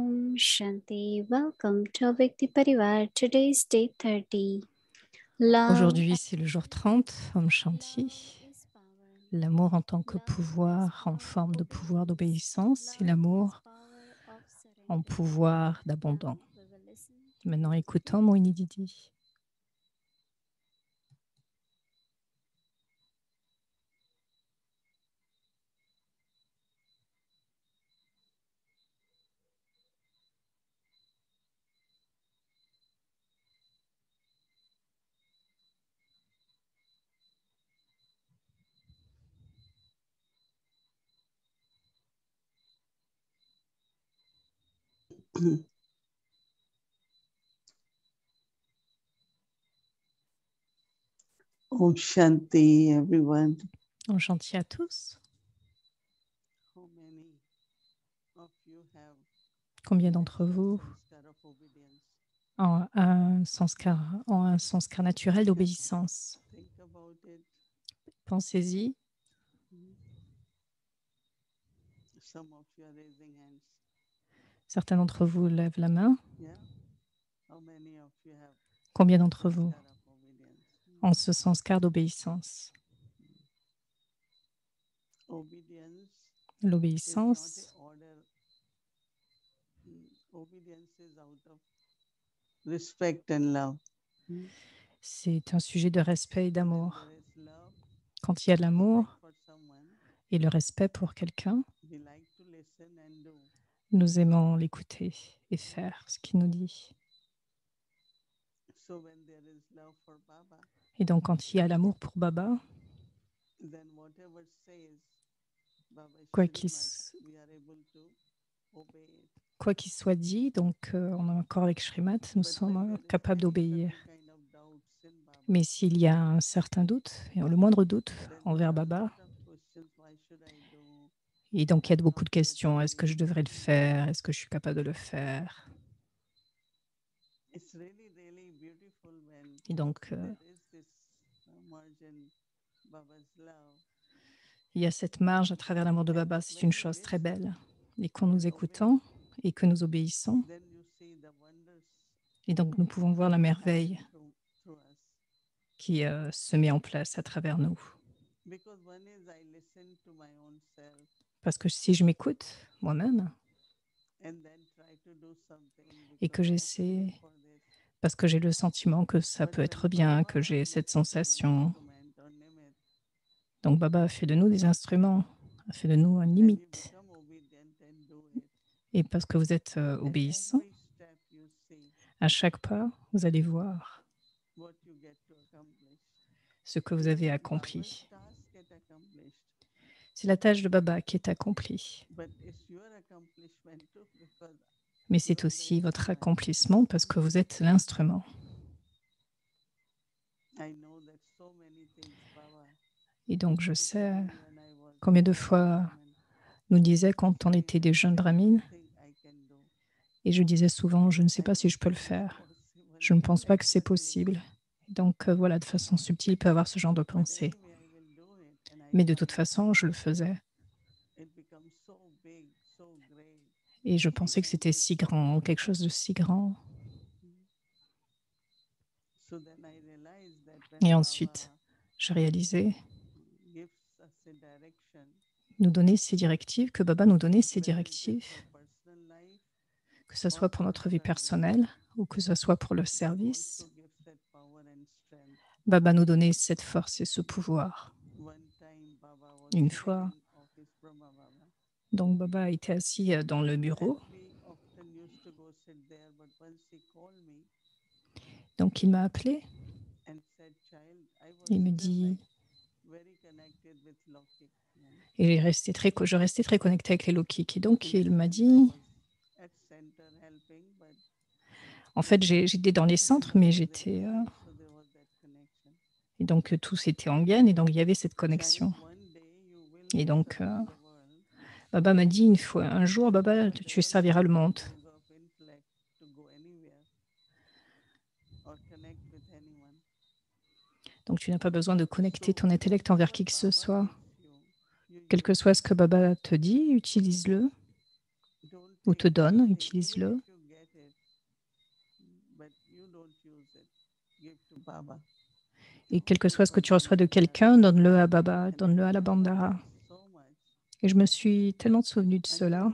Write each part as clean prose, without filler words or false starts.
Om Shanti. Welcome to Avyakti Parivar. Today is day 30. Aujourd'hui, c'est le jour 30, Om Shanti. L'amour en tant que pouvoir, en forme de pouvoir d'obéissance, et l'amour en pouvoir d'abondant. Maintenant, écoutons Moini Didi. Om Shanti, everyone. Om Shanti à tous. Combien d'entre vous ont un sanskar naturel d'obéissance? Pensez-y. Certains d'entre vous lèvent la main. Combien d'entre vous ont ce sanskar d'obéissance? L'obéissance, c'est un sujet de respect et d'amour. Quand il y a de l'amour et le respect pour quelqu'un, nous aimons l'écouter et faire ce qu'il nous dit. Et donc, quand il y a l'amour pour Baba, quoi qu'il soit dit, donc en accord avec Srimad, nous sommes capables d'obéir. Mais s'il y a un certain doute, et le moindre doute envers Baba, et donc il y a beaucoup de questions, est-ce que je devrais le faire? Est-ce que je suis capable de le faire? Et donc, il y a cette marge à travers l'amour de Baba, c'est une chose très belle. Et quand nous écoutons et que nous obéissons, et donc nous pouvons voir la merveille qui se met en place à travers nous. Parce que si je m'écoute moi-même et que j'essaie, parce que j'ai le sentiment que ça peut être bien, que j'ai cette sensation, donc Baba a fait de nous des instruments, a fait de nous une limite. Et parce que vous êtes obéissants, à chaque pas, vous allez voir ce que vous avez accompli. C'est la tâche de Baba qui est accomplie. Mais c'est aussi votre accomplissement parce que vous êtes l'instrument. Et donc je sais combien de fois nous disait quand on était des jeunes brahmines, et je disais souvent, je ne sais pas si je peux le faire. Je ne pense pas que c'est possible. Donc voilà, de façon subtile, il peut y avoir ce genre de pensée. Mais de toute façon, je le faisais. Et je pensais que c'était si grand, quelque chose de si grand. Et ensuite, j'ai réalisé nous donner ces directives, que Baba nous donnait ces directives, que ce soit pour notre vie personnelle ou que ce soit pour le service. Baba nous donnait cette force et ce pouvoir. Une fois, donc Baba était assis dans le bureau. Donc il m'a appelé. Il me dit, et je restais très connectée avec les Lokik. Et donc il m'a dit, en fait j'étais dans les centres, mais j'étais... Et donc tout c'était en gain, et donc il y avait cette connexion. Et donc Baba m'a dit un jour, Baba, tu serviras le monde. Donc tu n'as pas besoin de connecter ton intellect envers qui que ce soit. Quel que soit ce que Baba te dit, utilise-le. ou te donne, utilise-le. Et quel que soit ce que tu reçois de quelqu'un, donne-le à Baba, donne-le à la Bandhara. Et je me suis tellement souvenue de cela.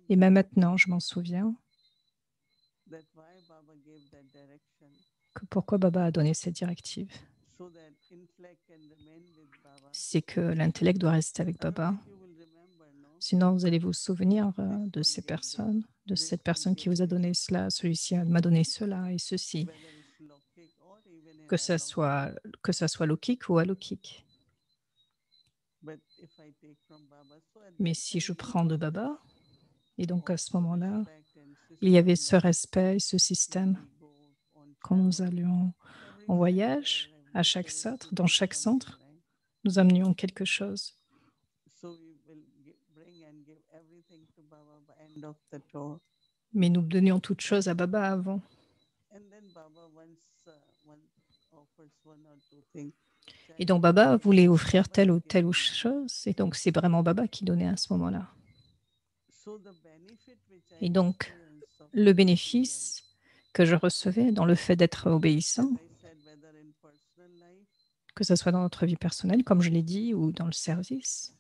Et même maintenant, je m'en souviens. Que pourquoi Baba a donné cette directive. C'est que l'intellect doit rester avec Baba. Sinon, vous allez vous souvenir de ces personnes, de cette personne qui vous a donné cela, celui-ci m'a donné cela et ceci. Que ça soit lockique ou alokik. Mais si je prends de Baba, et donc à ce moment-là, il y avait ce respect, ce système. Quand nous allions en voyage, à chaque centre, dans chaque centre, nous amenions quelque chose. Mais nous donnions toutes choses à Baba avant. Et donc Baba voulait offrir telle ou telle chose, et donc c'est vraiment Baba qui donnait à ce moment-là. Et donc, le bénéfice que je recevais dans le fait d'être obéissant, que ce soit dans notre vie personnelle, comme je l'ai dit, ou dans le service.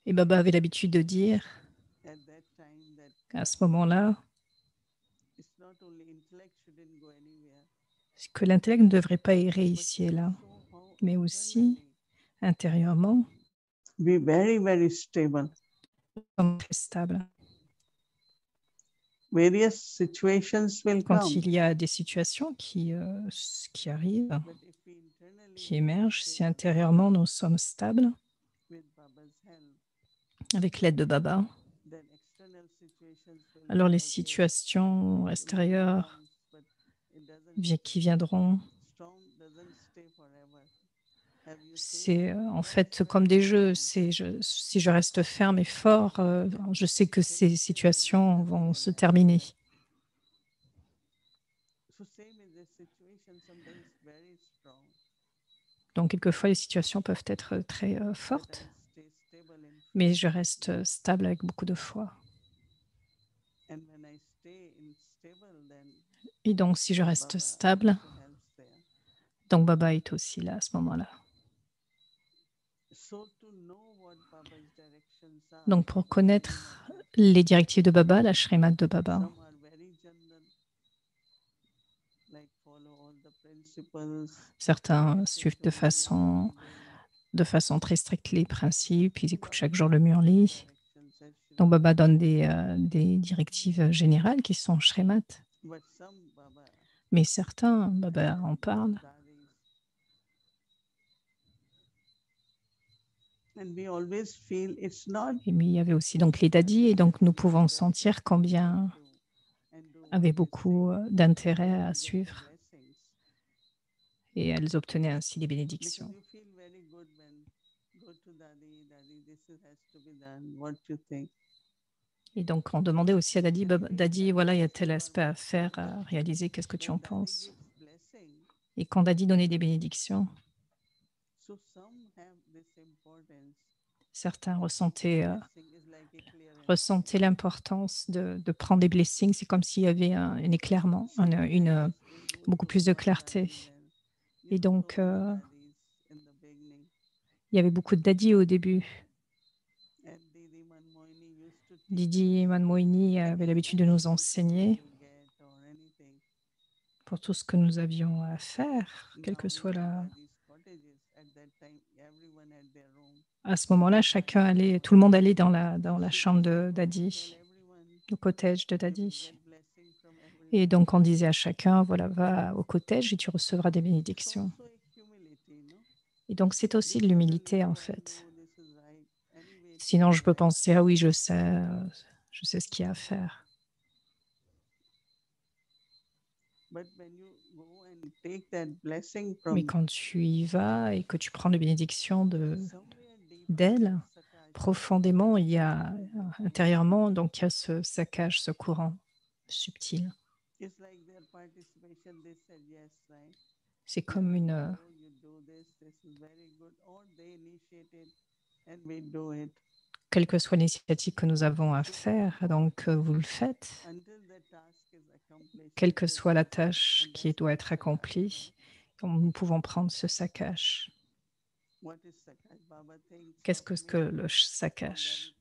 Et Baba avait l'habitude de dire, à ce moment-là, que l'intellect ne devrait pas errer ici et là, mais aussi, intérieurement, be very, very stable. très stable. Various situations will Quand come. il y a des situations qui arrivent, qui émergent, si intérieurement nous sommes stables, avec l'aide de Baba, alors les situations extérieures qui viendront, c'est en fait comme des jeux. Si je reste ferme et fort, je sais que ces situations vont se terminer. Donc quelquefois les situations peuvent être très fortes, mais je reste stable avec beaucoup de foi. Et donc si je reste stable, donc Baba est aussi là à ce moment-là. Donc pour connaître les directives de Baba, la Shrimad de Baba, certains suivent de façon très stricte les principes, ils écoutent chaque jour le Murli. Donc Baba donne des directives générales qui sont Shrimad. Mais certains, Baba en parle. Mais il y avait aussi donc les dadis, et donc nous pouvons sentir combien avaient beaucoup d'intérêt à suivre. Et elles obtenaient ainsi des bénédictions. Et donc on demandait aussi à Dadi, Dadi, voilà, il y a tel aspect à faire, à réaliser, qu'est-ce que tu en penses? Et quand Dadi donnait des bénédictions, certains ressentaient l'importance de prendre des blessings. C'est comme s'il y avait un éclairement, beaucoup plus de clarté. Et donc, il y avait beaucoup de Dadi au début. Didi Manmohini avait l'habitude de nous enseigner pour tout ce que nous avions à faire, quelle que soit la... À ce moment-là, tout le monde allait dans la chambre de Dadi, au cottage de Dadi. Et donc, on disait à chacun, voilà, va au cottage et tu recevras des bénédictions. Et donc, c'est aussi de l'humilité, en fait. Sinon, je peux penser, ah oui, je sais ce qu'il y a à faire. Mais quand tu y vas et que tu prends les bénédictions d'elle, profondément, il y a intérieurement, donc il y a ce saccage, ce courant subtil. C'est comme quelle que soit l'initiative que nous avons à faire, donc vous le faites. Quelle que soit la tâche qui doit être accomplie, nous pouvons prendre ce sakash. Qu'est-ce que le sakash?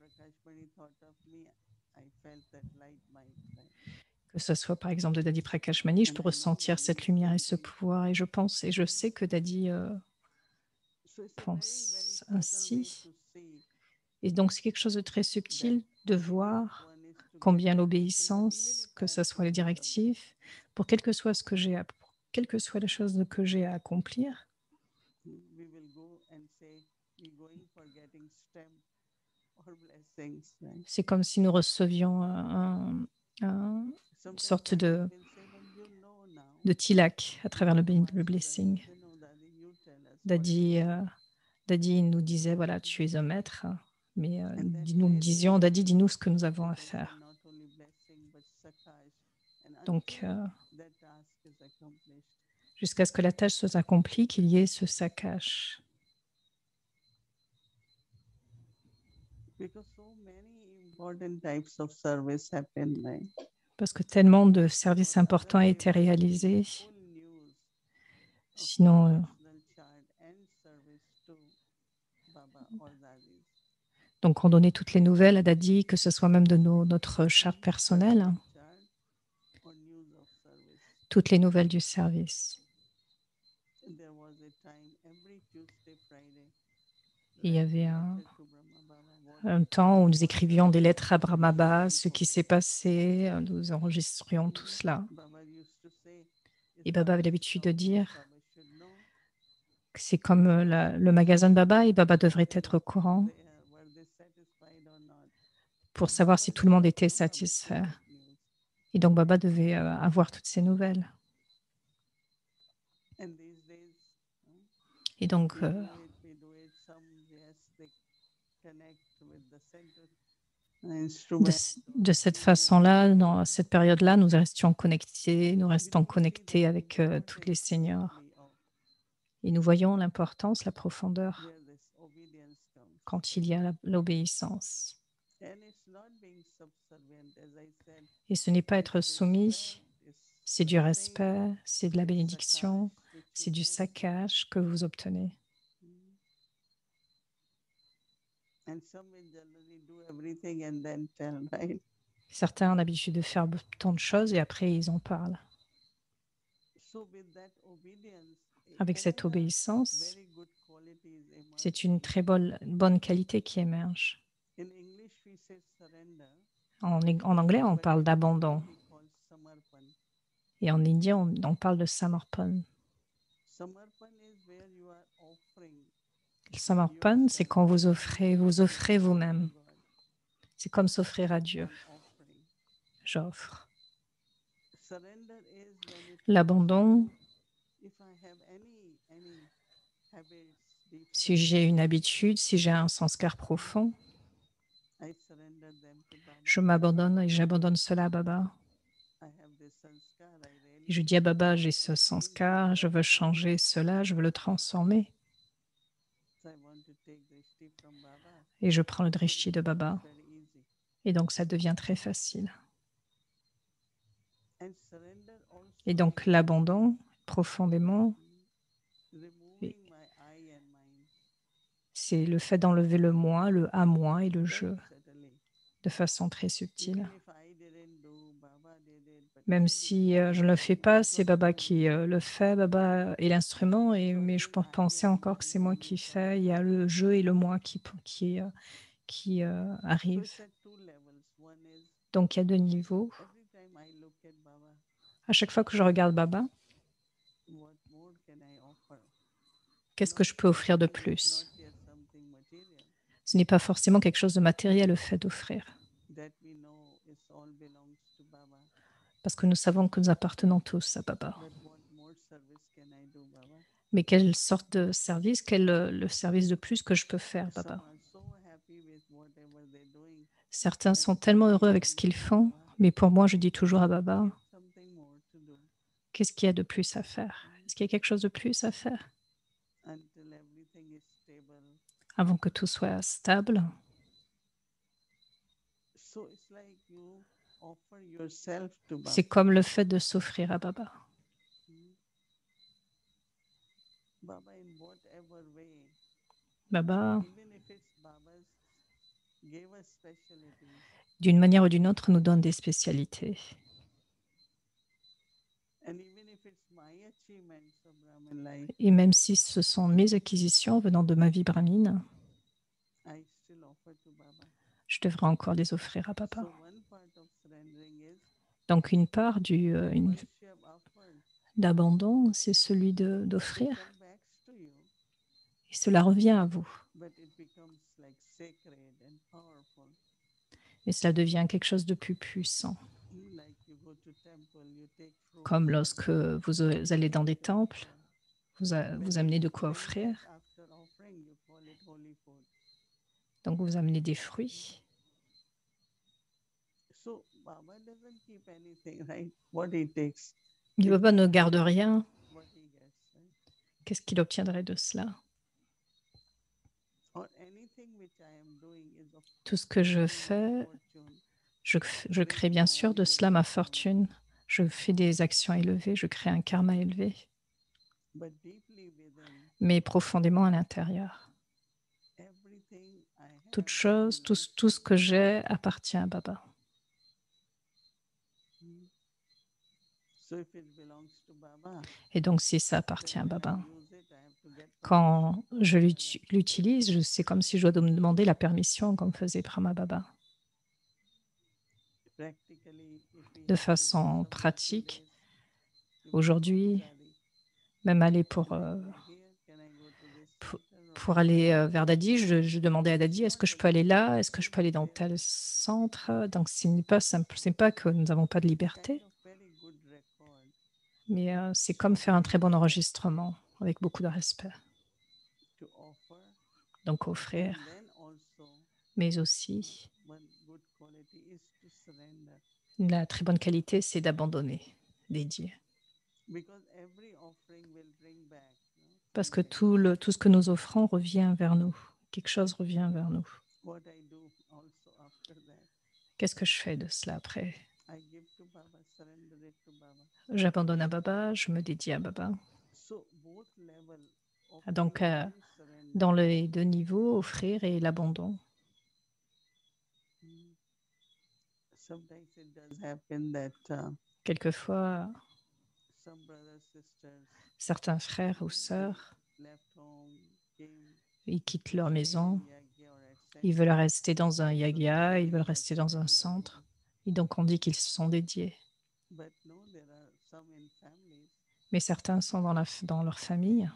Que ce soit par exemple de Dadi Prakash Mani, je peux ressentir cette lumière et ce pouvoir, et je pense et je sais que Dadi pense ainsi. Et donc c'est quelque chose de très subtil de voir combien l'obéissance, que ce soit les directives, pour quelle que soit ce que j'ai quelle que soit les choses que j'ai à accomplir, c'est comme si nous recevions une sorte de tilak à travers le blessing. Dadi nous disait, voilà, tu es un maître, mais nous disions, Dadi, dis-nous ce que nous avons à faire. Donc, jusqu'à ce que la tâche soit accomplie, qu'il y ait ce sakash. Parce que tellement de services importants a été réalisés. Sinon, donc on donnait toutes les nouvelles à Dadi, que ce soit même de notre charte personnelle, toutes les nouvelles du service. Il y avait un temps où nous écrivions des lettres à Brahmabha, ce qui s'est passé, nous enregistrions tout cela. Et Baba avait l'habitude de dire que c'est comme le magasin de Baba, et Baba devrait être au courant pour savoir si tout le monde était satisfait. Et donc Baba devait avoir toutes ces nouvelles. Et donc, de cette façon-là, dans cette période-là, nous restons connectés avec tous les seigneurs. Et nous voyons l'importance, la profondeur quand il y a l'obéissance. Et ce n'est pas être soumis, c'est du respect, c'est de la bénédiction, c'est du sakash que vous obtenez. Certains ont l'habitude de faire tant de choses et après ils en parlent. Avec cette obéissance, c'est une très bonne qualité qui émerge. En anglais, on parle d'abandon. Et en indien, on parle de samarpan. Le samarpan, c'est quand vous offrez vous-même. C'est comme s'offrir à Dieu. J'offre. L'abandon, si j'ai une habitude, si j'ai un sanskar profond, je m'abandonne et j'abandonne cela à Baba. Et je dis à Baba, j'ai ce sanskar, je veux changer cela, je veux le transformer. Et je prends le drishti de Baba. Et donc, ça devient très facile. Et donc, l'abandon, profondément, c'est le fait d'enlever le moi, le à moi et le je, de façon très subtile. Même si je ne le fais pas, c'est Baba qui le fait, Baba est l'instrument, mais je pensais encore que c'est moi qui fais. Il y a le je et le moi qui arrivent. Donc il y a deux niveaux. À chaque fois que je regarde Baba, qu'est-ce que je peux offrir de plus? Ce n'est pas forcément quelque chose de matériel le fait d'offrir. Parce que nous savons que nous appartenons tous à Baba. Mais quelle sorte de service, quel le service de plus que je peux faire, Baba? Certains sont tellement heureux avec ce qu'ils font, mais pour moi, je dis toujours à Baba, qu'est-ce qu'il y a de plus à faire? Est-ce qu'il y a quelque chose de plus à faire? Avant que tout soit stable, So it's like you offer yourself to Baba. C'est comme le fait de s'offrir à Baba. Baba, in whatever way, Baba, even if it's Baba's gave us specialty, d'une manière ou d'une autre, nous donne des spécialités. and even if it's my achievements of Brahmin life, Et même si ce sont mes acquisitions venant de ma vie brahmine, I still offer to Baba. je devrais encore les offrir à Baba. So one part of surrendering is Donc une part once you have offered, d'abandon, c'est celui it d'offrir, comes back to you, et cela revient à vous. but it becomes like sacred and powerful. Et cela devient quelque chose de plus puissant. Like you go to temple, you take fruits, Comme lorsque vous allez dans des temples, vous when amenez you de quoi bring offrir. back after offering, you call it holy food. Donc vous amenez des fruits. So Baba doesn't keep anything, right? What he takes, Et Baba ne garde rien. what he gets, right? Qu'est-ce qu'il obtiendrait de cela? Or anything which I am doing is of Tout ce que je my fais, fortune. je crée bien sûr de cela ma fortune. Je fais des actions élevées, je crée un karma élevé, But deeply within, mais profondément à l'intérieur. everything I have Toute chose, belongs tout to ce que j'ai appartient à Baba. me. So if it belongs to Baba, Et donc si ça then appartient à when I Baba, use it, I have to get quand permission. je l'utilise, c'est comme si je dois me demander la permission, comme faisait Brahma Baba. Practically, if we De have to go façon somewhere pratique, today, to aujourd'hui, study, même aller can I go here? Can I go to this center? Or pour aller vers Dadi, je demandais à Dadi, est-ce que je peux aller là? Est-ce que je peux aller dans tel centre? Donc, ce n'est pas simple. Ce n'est pas que nous n'avons pas de kind liberté, of very good record mais c'est comme faire un très bon enregistrement avec beaucoup de respect. to offer. Donc, offrir, And then also, mais aussi, one good quality is to surrender. la très bonne qualité, c'est d'abandonner, dédier. Because every offering will bring back. Parce que tout ce que nous offrons revient vers nous. Quelque chose revient vers nous. What I do also after that, Qu'est-ce que je fais de cela après? I give to Baba, surrender it to Baba. J'abandonne à Baba, je me dédie à Baba. So both level, Donc, offering and surrender. dans les deux niveaux, offrir et l'abandon. Sometimes it does happen that Quelquefois, some brothers, sisters certains frères ou sœurs, left home, came, ils quittent leur stay in maison, yagya or at ils veulent rester dans un So yagya, they ils veulent are rester dans un surrendered. centre. Et donc, on dit qu'ils se sont dédiés. But no, there are some in families. Mais certains sont dans leur famille.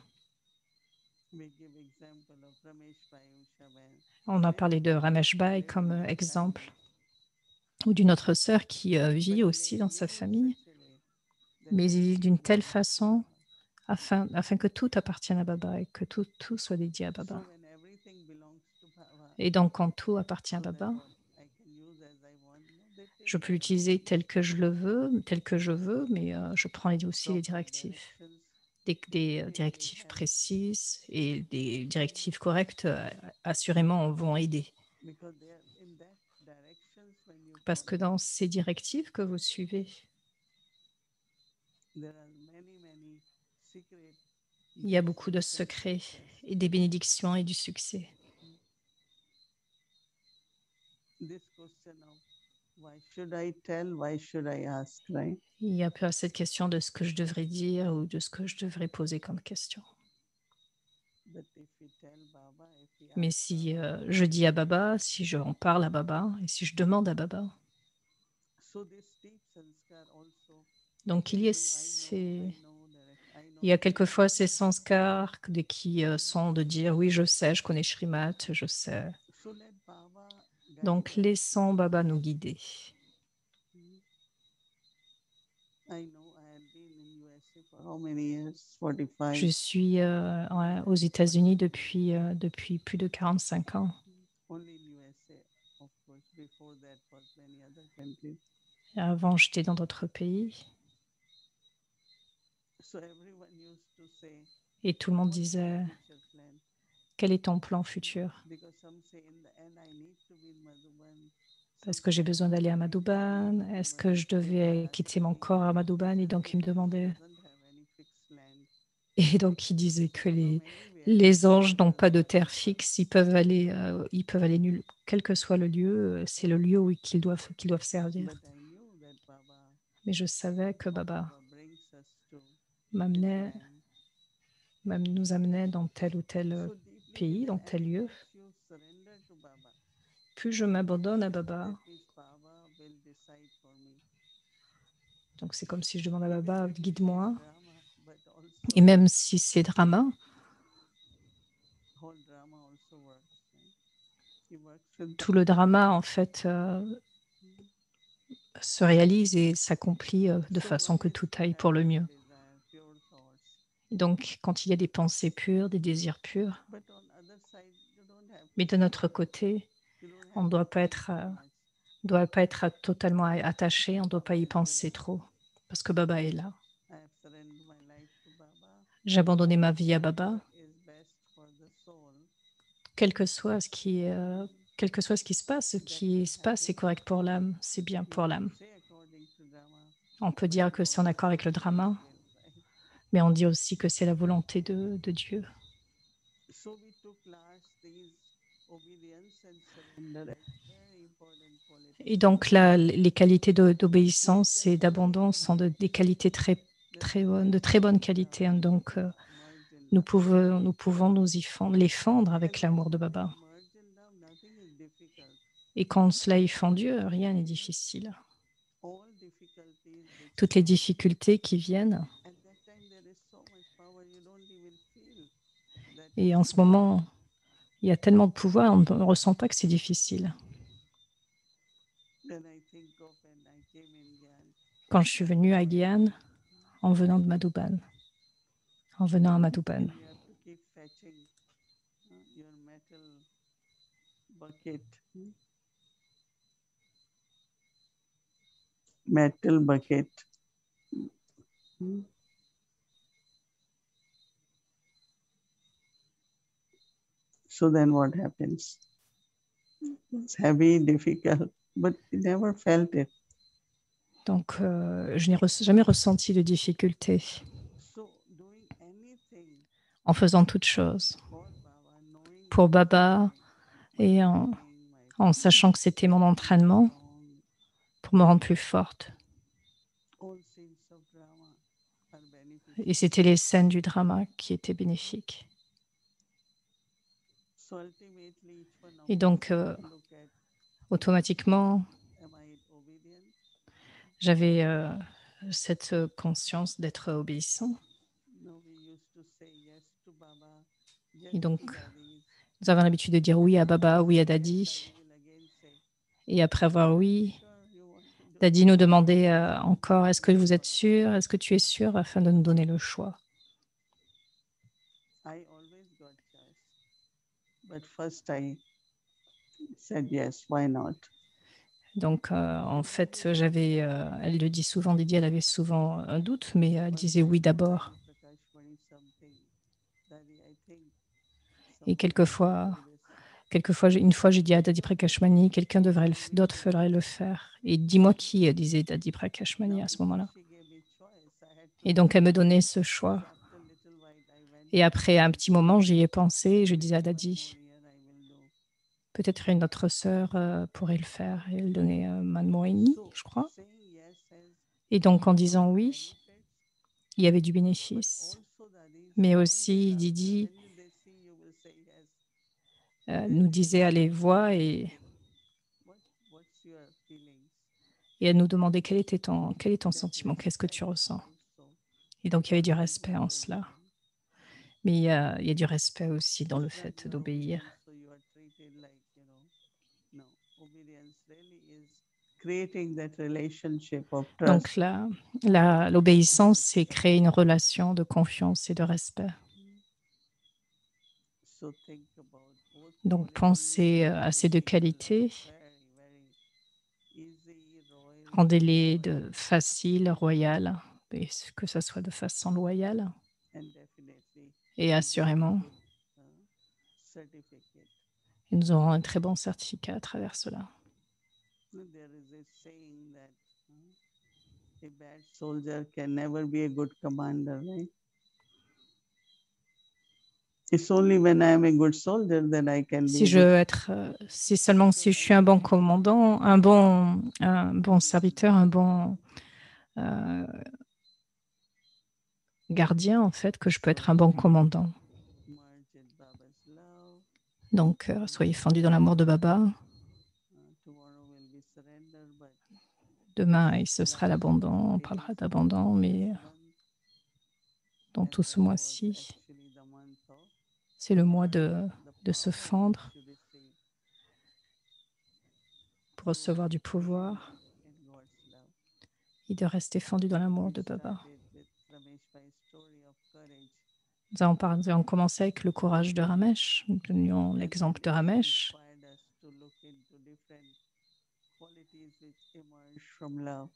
We give example of Ramesh Bhai Ushaban. On a parlé de Ramesh Bhai comme exemple, ou d'une autre sœur qui vit aussi dans sa famille, mais d'une telle façon afin que tout appartienne à Baba et que tout soit dédié à Baba. So when everything belongs to Baba, Et donc, quand tout appartient à so then Baba, what? I can use as I want. No, they take je peux l'utiliser tel que je le veux, tel que je veux, mais je prends aussi les directives. Des directives précises et des directives correctes, assurément, vont aider. because they are in that directions when you Parce que follow, dans ces directives que vous suivez, there are many secret. il y a beaucoup de blessings and secrets success. et des bénédictions et du succès. This question of why should I tell, why should I ask, right? Il y a peu cette question de ce que je devrais dire ou de ce que je devrais poser comme question. But if we tell Baba, if we Mais ask si Baba, je dis à Baba, si je en parle à Baba et si je demande à Baba, so this deep sanskar also. donc il y a il y a I know quelquefois ces sanskars qui sont de dire oui, je sais, je connais Srimad, je sais. So let Baba guide Donc us. laissons Baba nous guider. I know I had been in USA for how many years? 45. Je suis aux États-Unis depuis plus de 45 ans. Only in USA, of course. Before that was many other countries. Avant, j'étais dans d'autres pays So everyone used to say, et tout le monde what's your disait, future plan? quel est ton plan futur? Because some say in the end I need to be in Madhuban. Est-ce que j'ai besoin d'aller à Madhuban? Est-ce que je devais quitter mon corps à Madhuban? Et donc, il me demandait. Et donc, il disait que les anges n'ont pas de terre fixe. Ils peuvent aller nulle, quel que soit le lieu. C'est le lieu où qu'ils doivent servir. Mais je savais que Baba nous amenait dans tel ou tel pays, dans tel lieu. Plus je m'abandonne à Baba, donc c'est comme si je demande à Baba, guide-moi. Et même si c'est drama, tout le drama, en fait, se réalise et s'accomplit de façon que tout aille pour le mieux. Donc, quand il y a des pensées pures, des désirs purs, mais de notre côté, on ne doit pas être totalement attaché, on ne doit pas y penser trop, parce que Baba est là. J'ai abandonné ma vie à Baba. Quel que soit ce qui se passe, est correct pour l'âme, c'est bien pour l'âme. On peut dire que c'est en accord avec le drama, mais on dit aussi que c'est la volonté de Dieu. Et donc, les qualités d'obéissance et d'abandon sont des qualités de très bonne qualité. Hein. Donc, nous pouvons les fendre avec l'amour de Baba. Et quand cela est fendu, rien n'est difficile. Toutes les difficultés qui viennent. Et en ce moment, il y a tellement de pouvoir, on ne ressent pas que c'est difficile. Quand je suis venue à Gyan, en venant de Madhuban, en venant à Madhuban. Metal bucket. So then what happens? It's heavy, difficult, but you never felt it. Donc, je n'ai jamais ressenti de difficulté en faisant toute chose pour Baba et en sachant que c'était mon entraînement pour me rendre plus forte. Et c'était les scènes du drama qui étaient bénéfiques. Et donc, automatiquement, j'avais cette conscience d'être obéissant. Et donc, nous avons l'habitude de dire oui à Baba, oui à Daddy. Et après avoir oui, Daddy nous demandait encore, est-ce que vous êtes sûr? Est-ce que tu es sûr? Afin de nous donner le choix. But first I said yes, why not? Donc, en fait, elle le dit souvent, Didi, elle avait souvent un doute, mais elle disait oui d'abord. Et quelquefois, une fois, j'ai dit à Dadi Prakashmani, quelqu'un d'autre ferait le faire. Et dis-moi qui, disait Dadi Prakashmani à ce moment-là. Et donc, elle me donnait ce choix. Et après un petit moment, j'y ai pensé et je disais à Dadi, peut-être une autre sœur pourrait le faire. Et elle donnait Manmohini, je crois. Et donc, en disant oui, il y avait du bénéfice. Mais aussi, Didi nous disait, allez, vois, et elle nous demandait quel est ton sentiment, qu'est-ce que tu ressens. Et donc, il y avait du respect en cela. Mais il y a du respect aussi dans le fait d'obéir. Donc l'obéissance, c'est créer une relation de confiance et de respect. Donc pensez à ces deux qualités. Rendez-les faciles, royales, et que ce soit de façon loyale. Et assurément, nous aurons un très bon certificat à travers cela. There is a saying that a bad soldier can never be a good commander, right? It's only when I am a good soldier that I can be Si a je veux good. être, si seulement si je suis un bon commandant, un bon serviteur, un bon gardien, en fait, que je peux être un bon commandant. Merge in Baba's love. Donc, soyez fondus dans l'amour de Baba. Tomorrow will be surrender, but Demain, ce sera l'abandon. On parlera d'abandon, mais dans tout ce mois-ci, actually the month of c'est le mois the de se power fendre to receive pour recevoir du pouvoir in God's love. et de rester fondu dans l'amour We de Baba. started with Ramesh Bhai's story of courage. Nous avons commencé avec le courage de Ramesh. Nous donnions l'exemple de Ramesh. Inspired us to look into different qualities which emerge from love.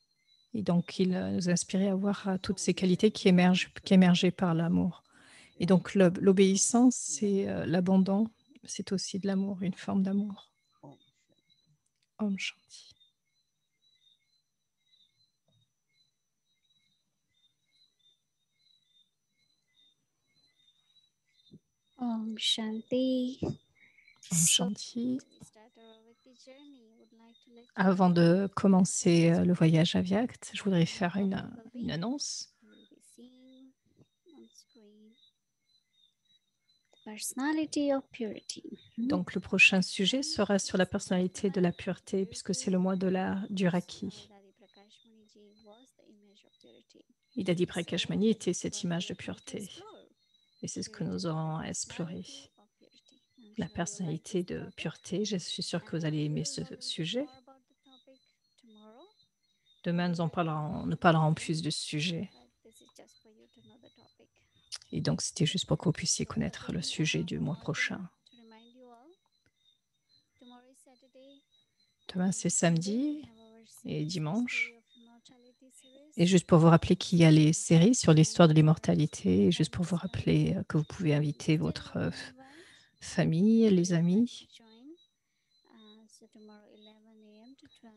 Et donc, il nous a inspiré à voir toutes ces qualités qui émergeaient par l'amour. Et donc, l'obéissance, c'est l'abandon, c'est aussi de l'amour, une forme d'amour. Om Om Shanti. Om Shanti. Om Shanti. We start our Bhakti journey. Would like to let you Avant know de commencer le voyage à Vyakt, je voudrais faire une topic will be annonce. we'll be seeing on screen the personality of purity. Donc, le prochain sujet sera sur la personnalité de la pureté, puisque c'est le mois du Raki. Idadi Prakashmani était cette image de pureté. Et c'est ce que nous aurons à explorer. La personnalité de pureté, je suis sûre que vous allez aimer ce sujet. Demain, nous parlerons plus de ce sujet. Et donc, c'était juste pour que vous puissiez connaître le sujet du mois prochain. Demain, c'est samedi et dimanche. Et juste pour vous rappeler qu'il y a les séries sur l'histoire de l'immortalité, et juste pour vous rappeler que vous pouvez inviter votre famille, les amis.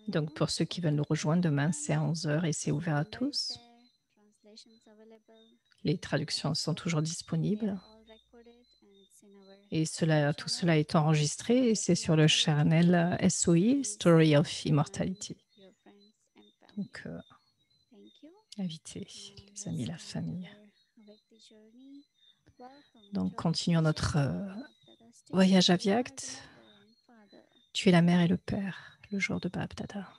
Donc, pour ceux qui veulent nous rejoindre, demain, c'est à 11h et c'est ouvert à tous. Les traductions sont toujours disponibles. Et tout cela est enregistré et c'est sur le channel SOI, Story of Immortality. Donc, invitez les amis, la famille. Donc, continuons notre voyage à Vyakt. Tu es la mère et le père, le jour de Bab Dada.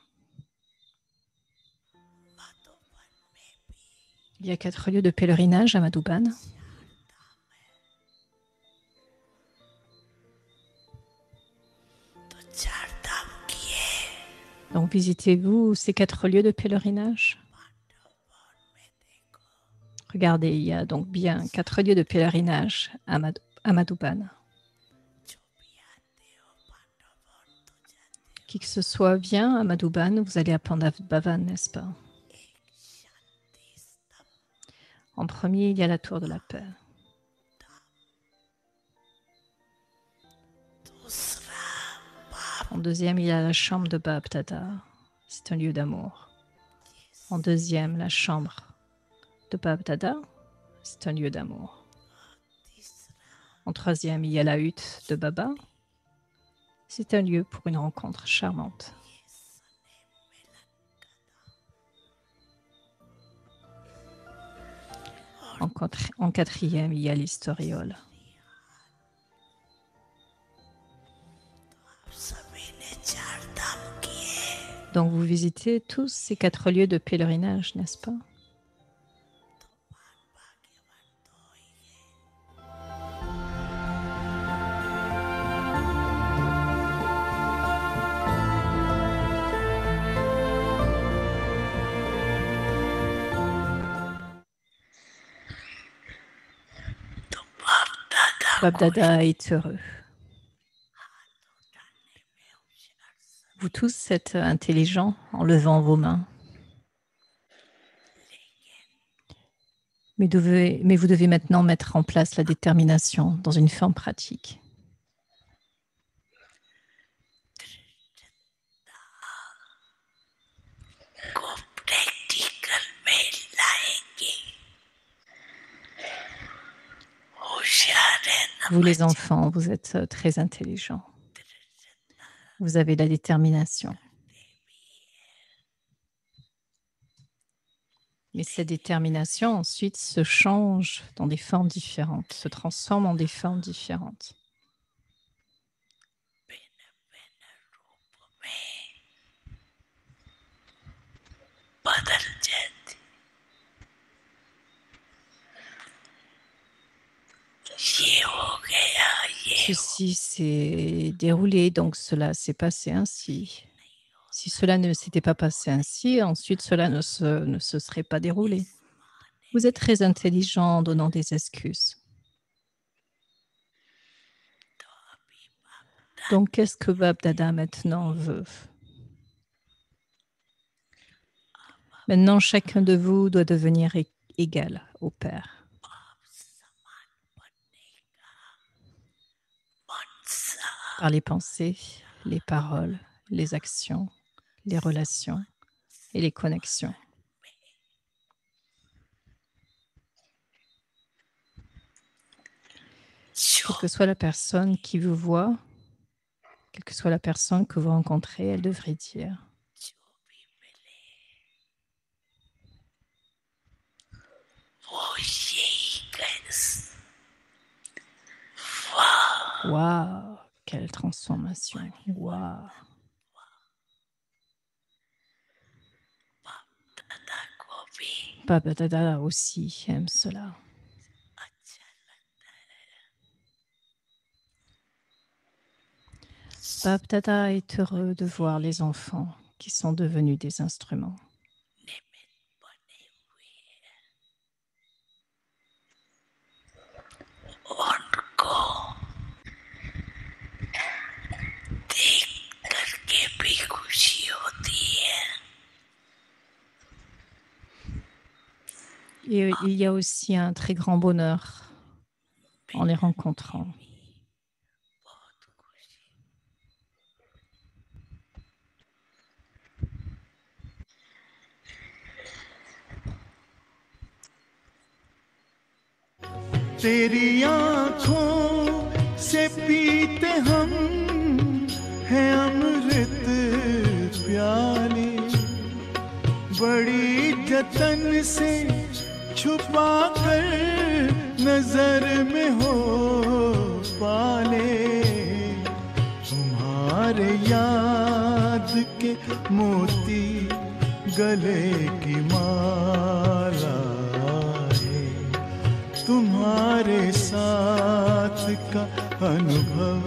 Il y a 4 lieux de pèlerinage à Madhuban. Donc, visitez-vous ces 4 lieux de pèlerinage. Regardez, il y a donc bien 4 lieux de pèlerinage à Madhuban. Qui que ce soit vient à Madhuban, vous allez à Pandavavan, n'est-ce pas? En premier, il y a la tour de la paix. En deuxième, il y a la chambre de Bab Dada. C'est un lieu d'amour. En deuxième, la chambre de Bab Dada. C'est un lieu d'amour. En troisième, il y a la hutte de Baba. C'est un lieu pour une rencontre charmante. En quatrième, il y a l'historiole. Donc, vous visitez tous ces 4 lieux de pèlerinage, n'est-ce pas? Bab Dada est heureux. Vous tous êtes intelligents en levant vos mains. Mais vous devez maintenant mettre en place la détermination dans une forme pratique. Vous les enfants, vous êtes très intelligents. Vous avez la détermination. Mais cette détermination ensuite se change dans des formes différentes, se transforme en des formes différentes. Ceci s'est déroulé, donc cela s'est passé ainsi. Si cela ne s'était pas passé ainsi, ensuite cela ne se serait pas déroulé. Vous êtes très intelligent en donnant des excuses. Donc, qu'est-ce que Bab Dada maintenant veut? Maintenant, chacun de vous doit devenir égal au Père. Par les pensées, les paroles, les actions, les relations et les connexions. Quelle que soit la personne qui vous voit, quelle que soit la personne que vous rencontrez, elle devrait dire: waouh, quelle transformation! Waouh! Baba Dada aussi aime cela. Bab Dada est heureux de voir les enfants qui sont devenus des instruments. Et il y a aussi un très grand bonheur en les rencontrant. तेरी आँखों से पीते हम हैं अमृत प्याले, बड़ी जतन से छुपा कर नजर में हो पाले, तुम्हारे याद के मोती गले की माला, तुम्हारे साथ का अनुभव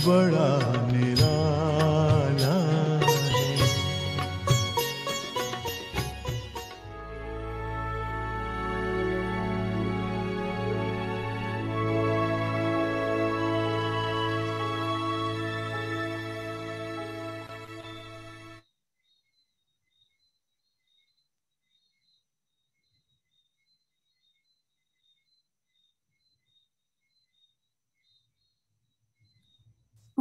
बड़ा निराला है।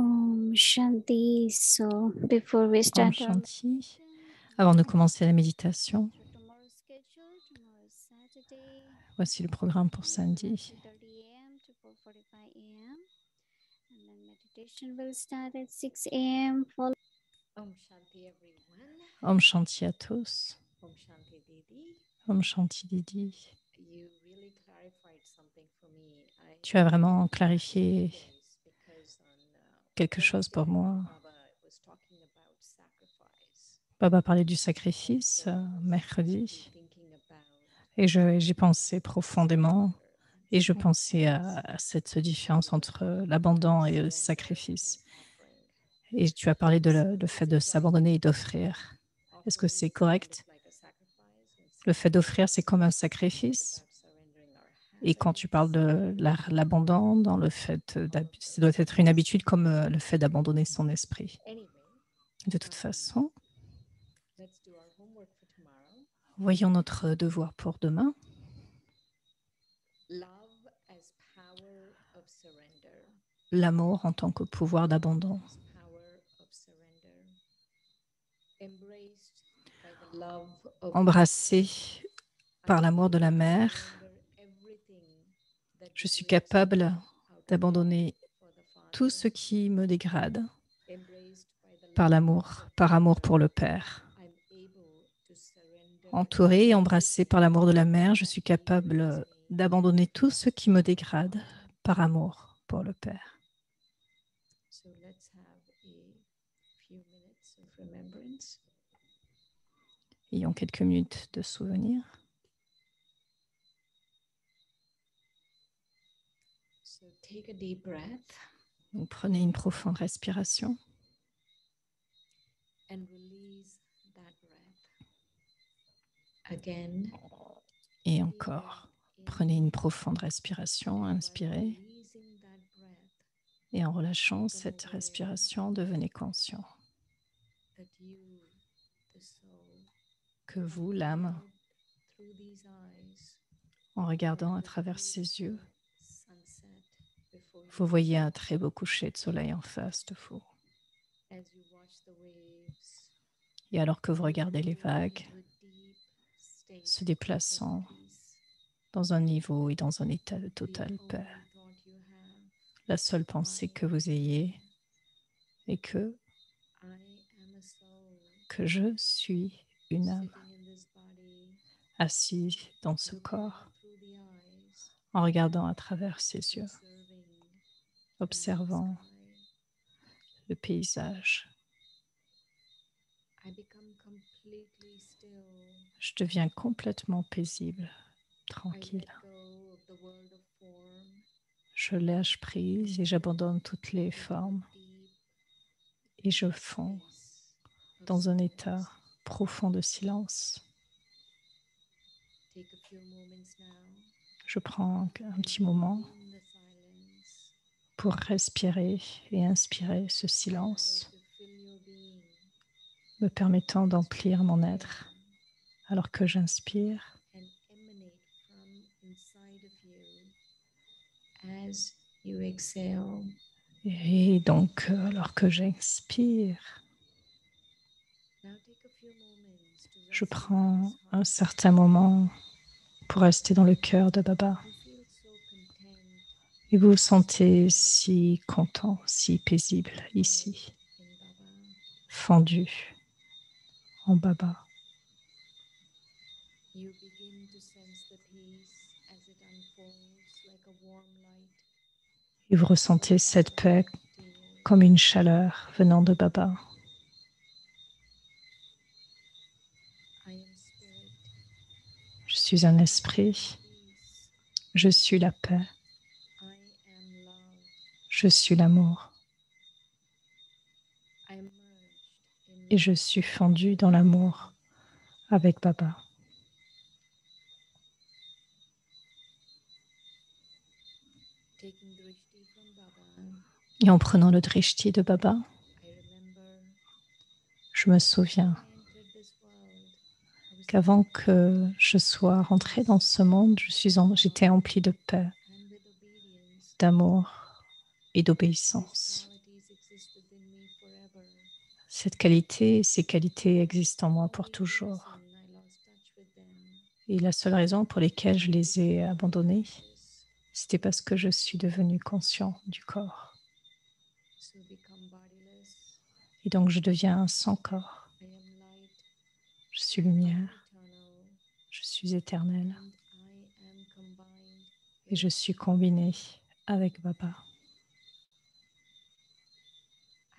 Om Shanti. So, before we Om start Shanti. Avant de commencer la méditation, tomorrow's schedule, tomorrow is Saturday, voici le programme pour samedi. 2:30 a.m. to 4:45 a.m. And then meditation will start at 6 a.m. Om Shanti everyone. Om Shanti à tous. Om Shanti Didi. Om Shanti Didi. You really clarified something for me. Tu as vraiment clarifié Because on quelque chose pour moi. Baba was talking about sacrifice. Baba parlait du sacrifice mercredi Thinking about et j'ai pensé profondément et je pensais à cette différence entre l'abandon et le sacrifice. Et tu as parlé de le fait de s'abandonner et d'offrir. Est-ce que c'est correct? Le fait d'offrir, c'est comme un sacrifice. Et quand tu parles de l'abandon, dans le fait, ça doit être une habitude comme le fait d'abandonner son esprit. De toute façon, let's do our homework for tomorrow. voyons notre devoir pour demain. Love as power of surrender. L'amour en tant que pouvoir d'abandon. Power of surrender. Embraced by the love of Embrassé par l'amour de la mère, je suis capable d'abandonner for the tout Father, ce qui me dégrade embraced by the par love l'amour, of par the amour pour Mother, le Père. I'm able to surrender Entourée et embrassée par l'amour de la everything mère, je that suis hinders capable me d'abandonner tout ce qui me from the dégrade Father. par amour pour le Père. So let's have a few minutes of remembrance. Ayons quelques minutes de souvenir. So take a deep breath Donc, prenez une profonde respiration and release that breath. Again, et encore. Prenez une profonde respiration, inspirez releasing that breath et en relâchant cette respiration, devenez conscient that you, the soul, que vous, l'âme, through these eyes, en regardant à travers ses yeux, sunset before you, vous voyez un très beau coucher de soleil en face de vous. as you watch the waves, Et alors que vous regardez les vagues into a deep state se déplaçant of peace. dans un niveau et dans un état de The totale only paix, thought you have, la seule pensée que vous ayez est I am a soul que je suis une âme sitting in this body, assise dans ce looking corps through the eyes, en regardant à travers ses yeux, observing the observant sky. le paysage. I become completely still. Je deviens complètement paisible, I tranquille. let go of the world of form, Je lâche prise et j'abandonne toutes les into a formes deep et je fonds space of dans un silence. état profond de silence. Take a few moments now Je prends un and petit moment in the silence, pour respirer et inspirer ce allow silence, it to fill your being me permettant d'emplir mon être alors que j'inspire and emanate from inside of you as you exhale. et donc alors que j'expire, Now take a few moments to je rest in prends Baba's un heart. certain moment pour rester dans le cœur de Baba. You feel so content, Et vous vous sentez si content, si paisible ici, in Baba. fendu en Baba. You begin to sense the peace as it unfolds like a warm light. Et vous ressentez cette paix comme une chaleur venant de Baba. I am spirit. Je suis un I esprit, am peace. je suis la paix, I am love. je suis l'amour I am merged in et love. je suis fendu dans l'amour avec Baba. Taking drishti from Baba, Et en prenant le drishti de Baba, I remember je me souviens when I entered this world, I was qu'avant que je sois rentrée dans ce monde, j'étais emplie de paix, and with obedience. d'amour et These d'obéissance. qualities exist within me forever. Cette qualité, ces qualités existent en moi pour Only toujours. reason I lost touch with them Et la seule raison pour laquelle je les ai abandonnés, is c'était parce que je suis devenue conscient du corps. to become bodiless. Et donc je deviens sans corps. I am light, Je suis I am lumière, eternal, je suis éternelle and I am combined et je with suis Baba. combinée avec Baba.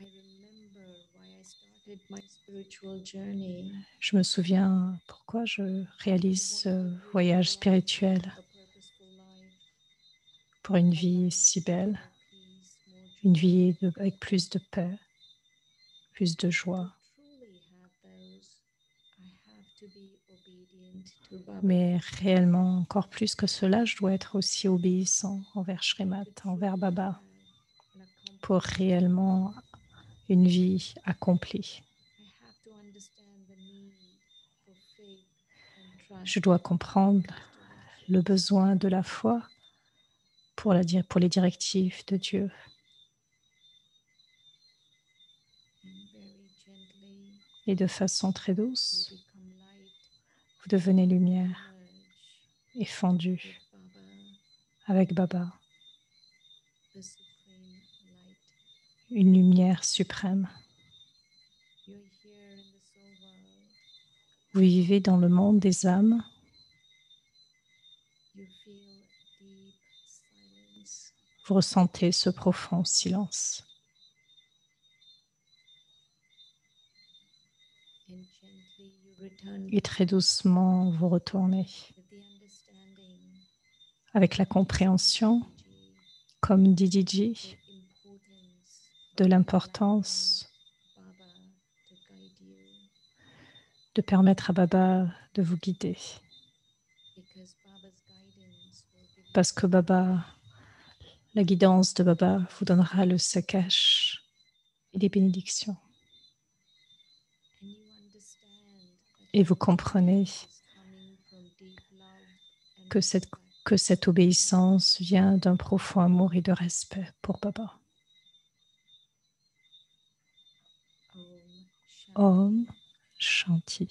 I remember why I started my spiritual journey. Je me souviens pourquoi je réalise ce voyage spirituel A purposeful life, pour une a vie life si with belle, more peace, more une joy. vie avec plus de paix, plus de To joie. truly have those, I have to be obedient to Baba. Mais réellement, encore plus que cela, je dois être aussi obéissant envers Shrimat, To envers truly Baba, have an pour accomplished réellement une vie accomplie. I have to understand the need for faith and trust Je dois comprendre in His direction. le besoin de la foi pour les directives de Dieu. And very gently, Et de façon très you douce, become light, vous devenez lumière merge et fendu with Baba. avec Baba. the supreme light. une lumière suprême. You're here in the soul world. Vous vivez dans le monde des âmes. You feel deep silence. Vous ressentez ce profond silence. And gently you return Et très doucement, vous retournez with the understanding avec la compréhension, comme dit Gigi, the importance de l'importance Baba to guide you, de permettre à Baba de vous guider. because Baba's guidance will give you Parce que Baba, la guidance de Baba vous donnera le sakash et les bénédictions. and you understand that Et vous comprenez is coming from deep love and que cette obéissance vient d'un profond amour et de respect pour Baba. Om Shanti. Om Shanti.